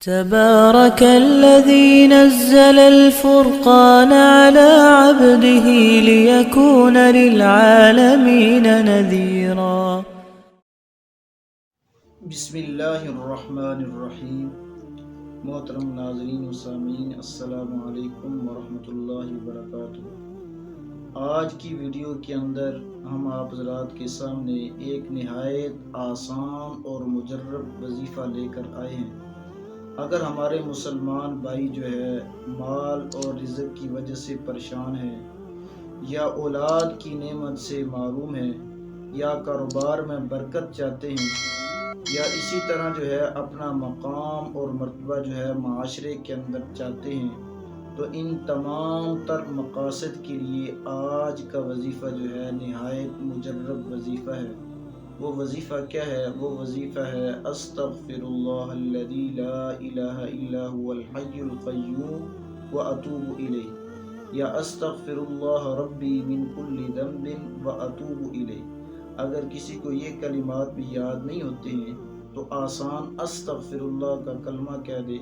تبارك الذي نزل الفرقان على عبده ليكون للعالمين نذيرا. بسم اللہ الرحمن الرحیم. محترم ناظرین و سامعین، السلام علیکم ورحمۃ اللہ وبرکاتہ. آج کی ویڈیو کے اندر ہم آپ حضرات کے سامنے ایک نہایت آسان اور مجرب وظیفہ لے کر آئے ہیں. اگر ہمارے مسلمان بھائی جو ہے مال اور رزق کی وجہ سے پریشان ہیں، یا اولاد کی نعمت سے محروم ہیں، یا کاروبار میں برکت چاہتے ہیں، یا اسی طرح جو ہے اپنا مقام اور مرتبہ جو ہے معاشرے کے اندر چاہتے ہیں، تو ان تمام تر مقاصد کے لیے آج کا وظیفہ جو ہے نہایت مجرب وظیفہ ہے. وہ وظیفہ کیا ہے؟ وہ وظیفہ ہے استغفر اللہ الذی لا الہ الا هو الحی القیوم واتوب الیہ، یا استغفر اللہ ربی من کل ذنب واتوب الیہ. اگر کسی کو یہ کلمات بھی یاد نہیں ہوتے ہیں تو آسان استغفر اللہ کا کلمہ کہہ دے.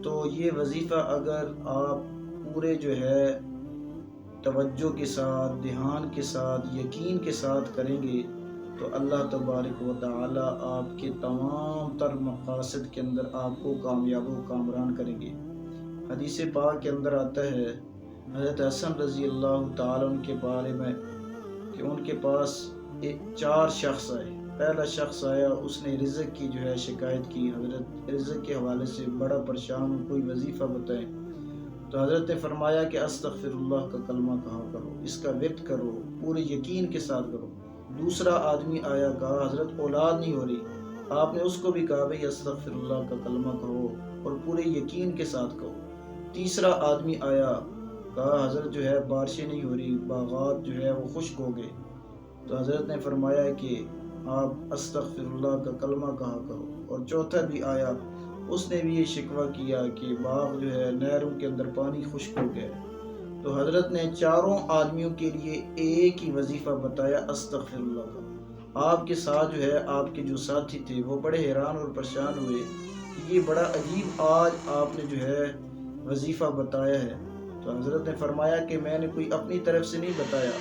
تو یہ وظیفہ اگر آپ پورے جو ہے توجہ کے ساتھ، دھیان کے ساتھ، یقین کے ساتھ کریں گے تو اللہ تبارک و تعالی آپ کے تمام تر مقاصد کے اندر آپ کو کامیاب و کامران کریں گے. حدیث پاک کے اندر آتا ہے حضرت حسن رضی اللہ تعالیٰ عنہ کے بارے میں کہ ان کے پاس 4 شخص آئے. پہلا شخص آیا، اس نے رزق کی جو ہے شکایت کی. حضرت رزق کے حوالے سے بڑا پریشان ہوں، کوئی وظیفہ بتائیں. تو حضرت نے فرمایا کہ استغفر اللہ کا کلمہ کہا کرو، اس کا ورد کرو، پورے یقین کے ساتھ کرو. دوسرا آدمی آیا، کہا حضرت اولاد نہیں ہو رہی. آپ نے اس کو بھی کہا بھئی استغفر اللہ کا کلمہ کہو اور پورے یقین کے ساتھ کہو. تیسرا آدمی آیا، کہا حضرت جو ہے بارشیں نہیں ہو رہی، باغات جو ہے وہ خشک ہو گئے. تو حضرت نے فرمایا کہ آپ استغفر اللہ کا کلمہ کہا کرو. اور چوتھا بھی آیا، اس نے بھی یہ شکوہ کیا کہ باغ جو ہے نہروں کے اندر پانی خشک ہو گیا. تو حضرت نے چاروں آدمیوں کے لیے ایک ہی وظیفہ بتایا استغفر اللہ کا. آپ کے ساتھ جو ہے آپ کے جو ساتھی تھے وہ بڑے حیران اور پریشان ہوئے کہ یہ بڑا عجیب آج آپ نے جو ہے وظیفہ بتایا ہے. تو حضرت نے فرمایا کہ میں نے کوئی اپنی طرف سے نہیں بتایا،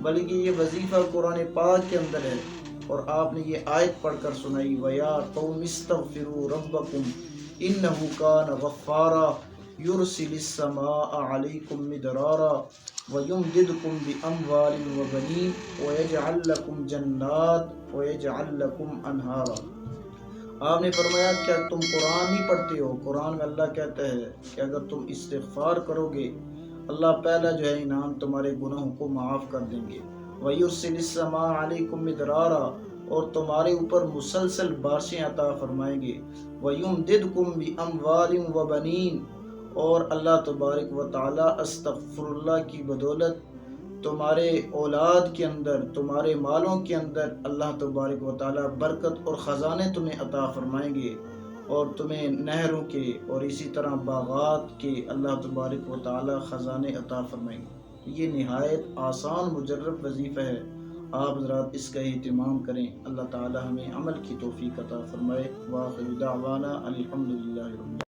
بلکہ یہ وظیفہ قرآن پاک کے اندر ہے. اور آپ نے یہ آیت پڑھ کر سنائی، وَيَا قَوْمِ اسْتَغْفِرُوا رَبَّكُمْ إِنَّهُ كَانَ غَفَّارًا يُرْسِلِ السَّمَاءَ عَلَيْكُمْ مِدْرَارًا وَيُمْدِدْكُمْ بِأَمْوَالٍ وَبَنِينَ وَيَجْعَلْ لَكُمْ جَنَّاتٍ وَيَجْعَلْ لَكُمْ أَنْهَارًا. آپ نے فرمایا کیا تم قرآن نہیں پڑھتے ہو؟ قرآن میں اللہ کہتا ہے کہ اگر تم استغفار کرو گے اللہ پہلا جو ہے انعام تمہارے گناہوں کو معاف کر دیں گے. وَيُرْسِلِ السَّمَاءَ عَلَيْكُمْ مِدْرَارًا، اور تمہارے اوپر مسلسل بارشیں عطا فرمائیں گے. وَيُمْدِدْكُمْ بِأَمْوَالٍ وَبَنِينَ، اور اللہ تبارک و تعالی استغفر اللہ کی بدولت تمہارے اولاد کے اندر، تمہارے مالوں کے اندر اللہ تبارک و تعالی برکت اور خزانے تمہیں عطا فرمائیں گے، اور تمہیں نہروں کے اور اسی طرح باغات کے اللہ تبارک و تعالی خزانے عطا فرمائیں گے. یہ نہایت آسان مجرب وظیفہ ہے. آپ حضرات اس کا اہتمام کریں. اللہ تعالی ہمیں عمل کی توفیق عطا فرمائے. وآخر دعوانا الحمدللہ رب